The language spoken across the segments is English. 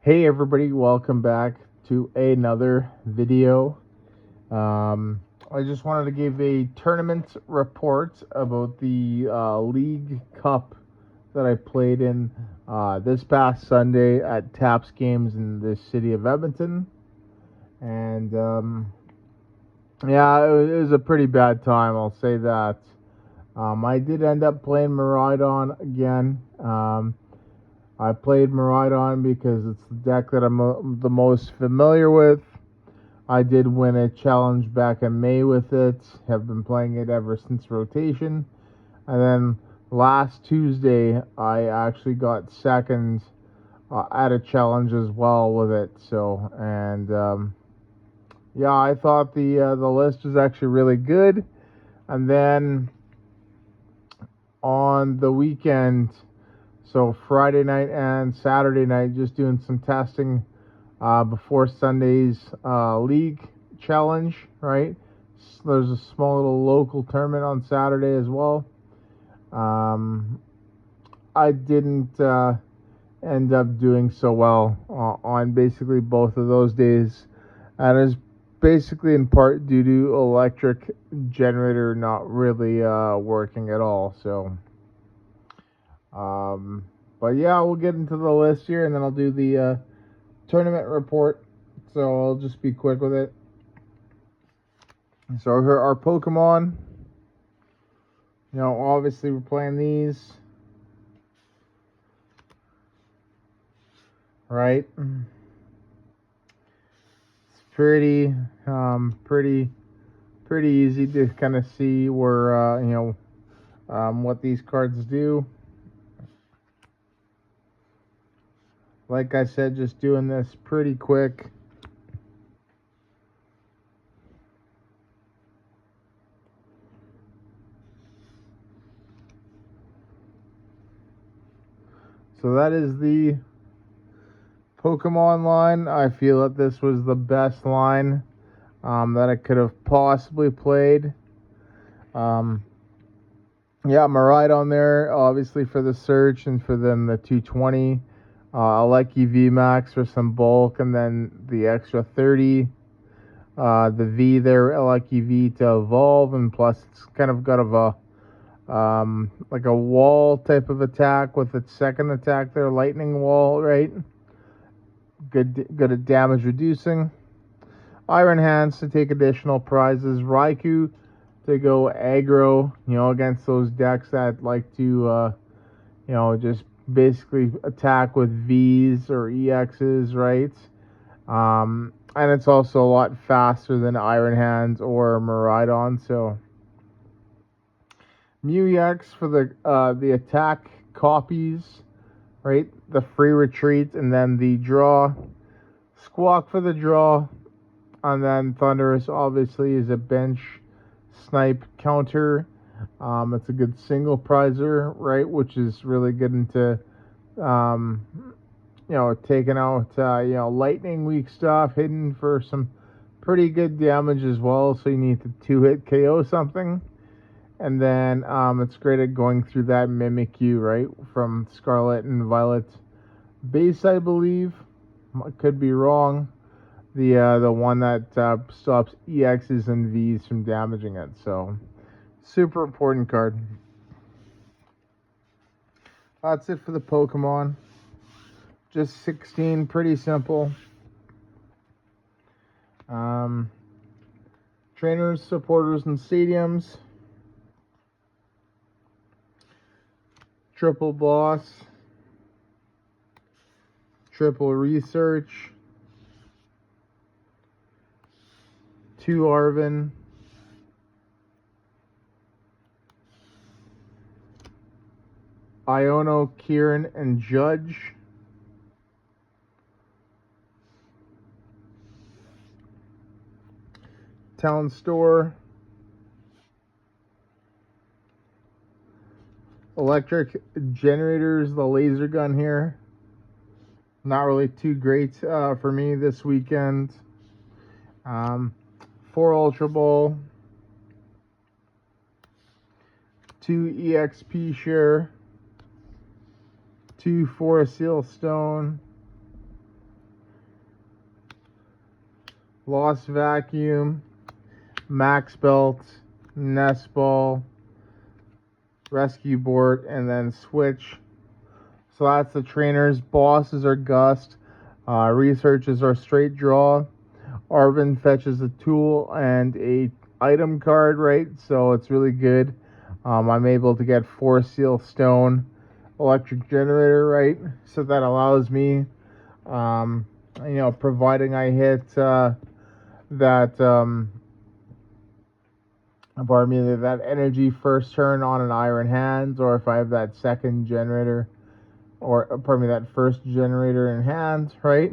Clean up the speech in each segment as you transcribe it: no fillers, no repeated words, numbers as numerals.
Hey everybody, welcome back to another video. I just wanted to give a tournament report about the League Cup that I played in this past Sunday at Taps Games in the city of Edmonton. And yeah, it was a pretty bad time, I'll say that. I did end up playing Miraidon again. I played Miraidon because it's the deck that I'm the most familiar with. I did win a challenge back in May with it. Have been playing it ever since rotation. And then last Tuesday, I actually got second at a challenge as well with it. So, and yeah, I thought the list was actually really good. And then on the weekend, so Friday night and Saturday night, just doing some testing before Sunday's league challenge, right? So there's a small little local tournament on Saturday as well. I didn't end up doing so well on basically both of those days, and it's basically in part due to electric generator not really working at all. So but yeah, we'll get into the list here, and then I'll do the tournament report. So I'll just be quick with it. So here are Pokemon. You know, obviously we're playing these, right? It's pretty easy to kind of see where what these cards do. Like I said, just doing this pretty quick. So that is the Pokemon line. I feel that this was the best line that I could have possibly played. Yeah, Miraidon there, obviously for the search, and for them the 220. Regieleki VMax for some bulk, and then the extra 30. The V there, Regieleki V to evolve, and plus it's kind of got like a wall type of attack with its second attack there, lightning wall, right? Good at damage reducing. Iron Hands to take additional prizes. Raikou to go aggro, against those decks that like to, just basically attack with Vs or EXs, right? And it's also a lot faster than Iron Hands or Miraidon. So Mew-EX for the attack copies, right? The free retreat, and then the draw. Squawk for the draw, and then Thundurus obviously is a bench snipe counter. It's a good single prizer, right? Which is really good into taking out lightning weak stuff, hidden for some pretty good damage as well. So you need to 2-hit KO something. And then it's great at going through that Mimikyu, right? From Scarlet and Violet base, I believe. I could be wrong. The one that stops EXs and Vs from damaging it. So super important card. That's it for the Pokemon. Just 16, pretty simple. Trainers, supporters, and stadiums. Triple boss. Triple research. 2 Arven. Iono, Kieran, and Judge. Town Store. Electric generators, the laser gun here. Not really too great for me this weekend. 4 Ultra Ball. 2 EXP share. 2 Forest Seal Stone. Lost Vacuum, Max Belt, Nest Ball, Rescue Board, and then Switch. So that's the trainers. Bosses are Gust. Researches are Straight Draw. Arven fetches a tool and a item card, right? So it's really good. I'm able to get 4 Seal Stone, Electric Generator, right? So that allows me, providing I hit that that energy first turn on an Iron Hands, or if I have that second generator, or that first generator in hand, right?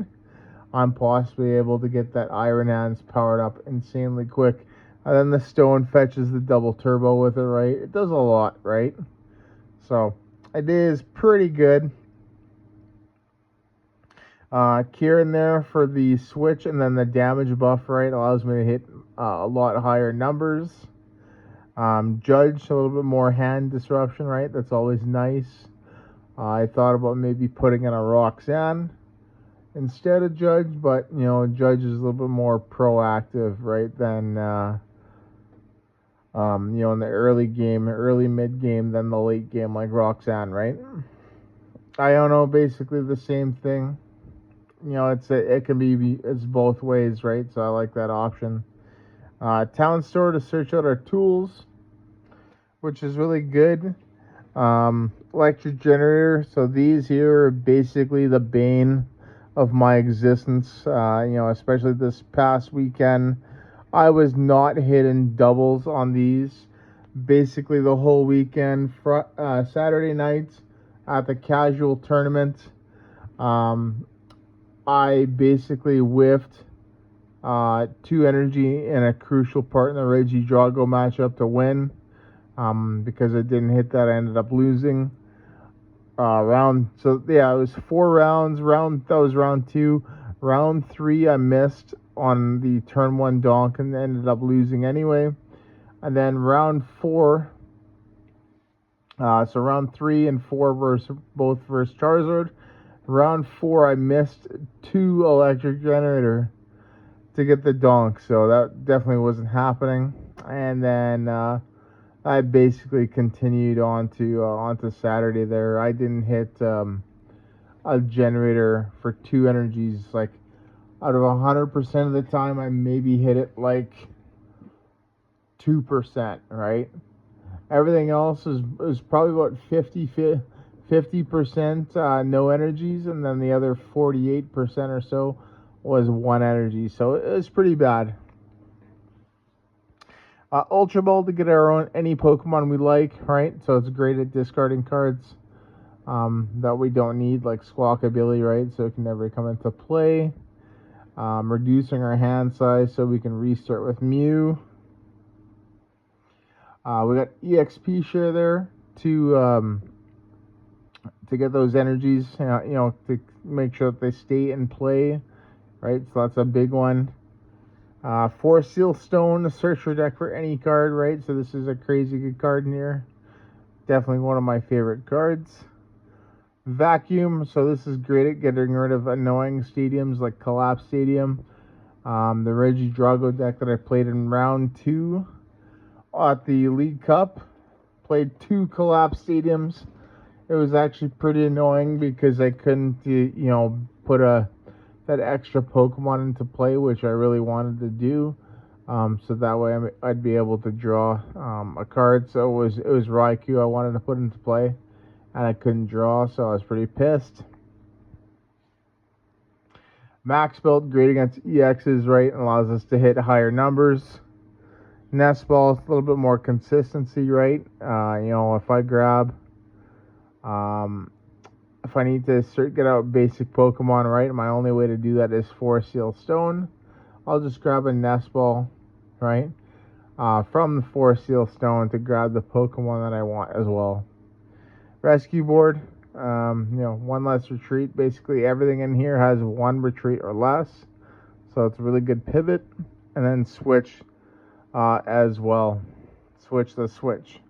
I'm possibly able to get that Iron Hands powered up insanely quick. And then the Stone fetches the double turbo with it, right? It does a lot, right? So it is pretty good. Kieran there for the switch, and then the damage buff, right, allows me to hit a lot higher numbers. Judge, a little bit more hand disruption, right? That's always nice. I thought about maybe putting in a Roxanne instead of Judge, but Judge is a little bit more proactive, right, than in the early game, early mid game, than the late game, like Roxanne, right? Iono, basically the same thing. It's both ways, right? So I like that option. Town store to search out our tools, which is really good. Electric generator. So these here are basically the bane of my existence. Especially this past weekend, I was not hitting doubles on these. Basically the whole weekend. Saturday nights at the casual tournament, I basically whiffed 2 energy in a crucial part in the Regidrago matchup to win. Because I didn't hit that, I ended up losing. It was 4 rounds. That was round 2. Round 3, I missed on the turn 1 donk and ended up losing anyway. And then round 4, so round 3 and 4 both versus Charizard. Round 4, I missed 2 electric generator to get the donk, so that definitely wasn't happening. And then I basically continued onto Saturday there. I didn't hit a generator for 2 energies. Like, out of 100% of the time, I maybe hit it like 2%, right? Everything else is probably about 50% no energies, and then the other 48% or so was 1 energy. So it was pretty bad. Ultra Ball to get any Pokemon we like, right? So it's great at discarding cards that we don't need, like Squawkabilly, right? So it can never come into play. Reducing our hand size so we can restart with Mew. We got EXP share there to get those energies, to make sure that they stay in play, right? So that's a big one. 4 Seal Stone to search your deck for any card, right? So this is a crazy good card in here. Definitely one of my favorite cards. Vacuum, so this is great at getting rid of annoying stadiums like Collapse Stadium. The Regidrago deck that I played in round 2 at the League Cup. Played 2 Collapse Stadiums. It was actually pretty annoying because I couldn't, put that extra Pokemon into play, which I really wanted to do. So that way I'd be able to draw a card. So it was Raikou I wanted to put into play, and I couldn't draw, so I was pretty pissed. Max Belt, great against EXs, right, and allows us to hit higher numbers. Nest Ball, a little bit more consistency, right? If I grab, if I need to get out basic Pokemon, right, my only way to do that is 4 Seal Stone. I'll just grab a Nest Ball, right, from the 4 Seal Stone to grab the Pokemon that I want as well. Rescue Board, 1 less retreat. Basically everything in here has 1 retreat or less, so it's a really good pivot. And then switch as well. Switch the switch.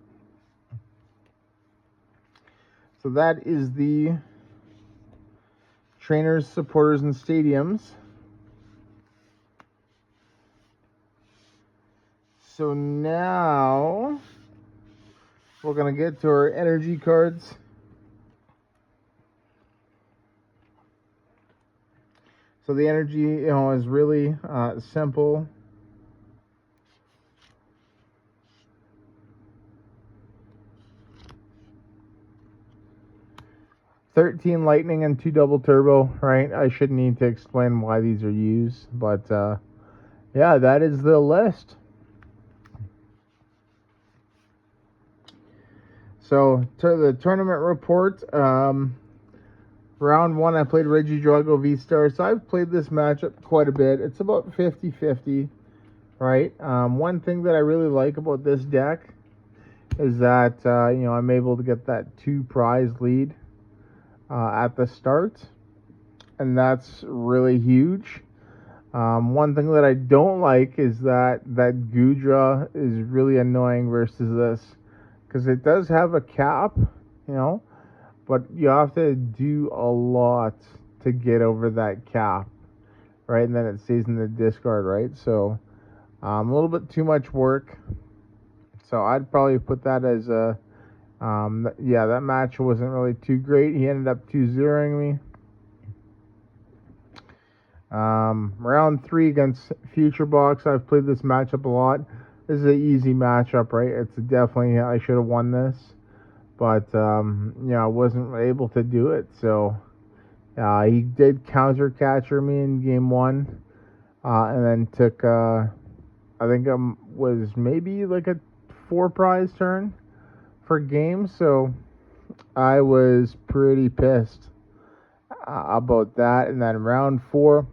So that is the trainers, supporters, and stadiums. So now we're gonna get to our energy cards. So the energy, is really simple. $13 lightning and 2 double turbo, right? I shouldn't need to explain why these are used, but yeah, that is the list. So to the tournament report, round 1 I played Regidrago V Star, so I've played this matchup quite a bit. It's about 50-50, right? One thing that I really like about this deck is that I'm able to get that 2 prize lead at the start, and that's really huge. One thing that I don't like is that Gudra is really annoying versus this, because it does have a cap, but you have to do a lot to get over that cap, right? And then it stays in the discard, right? So a little bit too much work. So I'd probably put that as a yeah, that match wasn't really too great. He ended up 2-0ing me. Round 3 against Future Box. I've played this matchup a lot. This is an easy matchup, right? It's definitely, I should have won this, but I wasn't able to do it. So he did counter catcher me in game 1, and then took I think it was maybe like a 4 prize turn for game. So I was pretty pissed about that. And then round 4,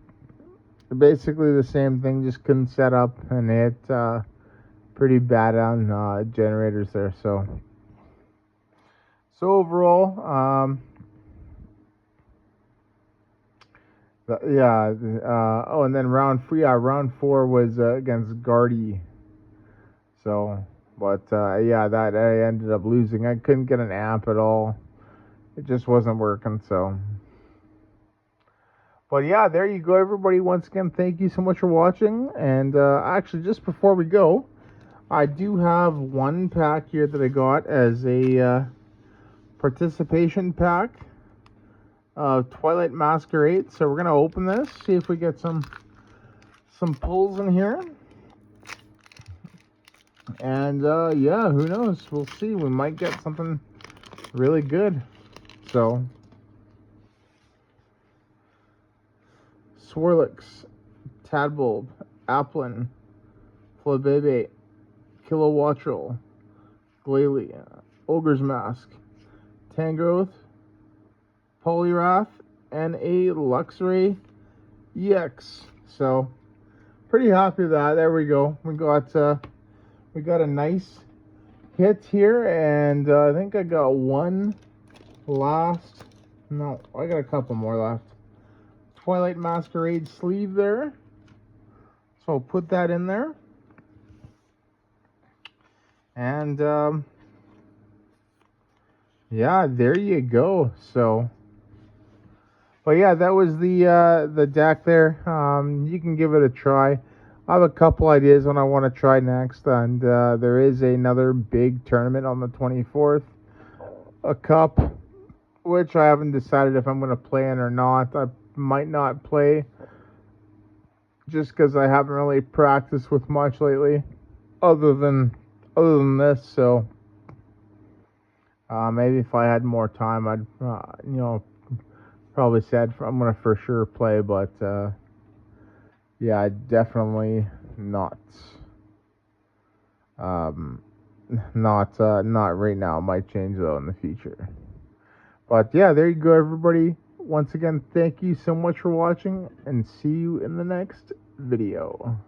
basically the same thing, just couldn't set up and hit pretty bad on generators there. So overall, and then round 4 was against Guardy. So, but that I ended up losing. I couldn't get an amp at all. It just wasn't working. So, but yeah, there you go, everybody. Once again, thank you so much for watching. And actually, just before we go, I do have one pack here that I got as a participation pack of Twilight Masquerade. So we're gonna open this, see if we get some pulls in here. And yeah, who knows? We'll see. We might get something really good. So Swirlix, Tadbulb, Applin, Flabebe, Kilowattrel, Glalie, Ogres Mask, Tangrowth, Poliwrath, and a Luxray EX. So pretty happy with that. There we go. We got a nice hit here, and I think I got one last. No, I got a couple more left. Twilight Masquerade sleeve there. So I'll put that in there. And yeah, there you go. So, but yeah, that was the deck there. You can give it a try. I have a couple ideas on I want to try next, and there is another big tournament on the 24th, a cup, which I haven't decided if I'm going to play in or not. I might not play, just because I haven't really practiced with much lately, other than this. So maybe if I had more time, I'd probably said I'm going to for sure play, but yeah, definitely not. Not right now. It might change though in the future. But yeah, there you go, everybody. Once again, thank you so much for watching, and see you in the next video.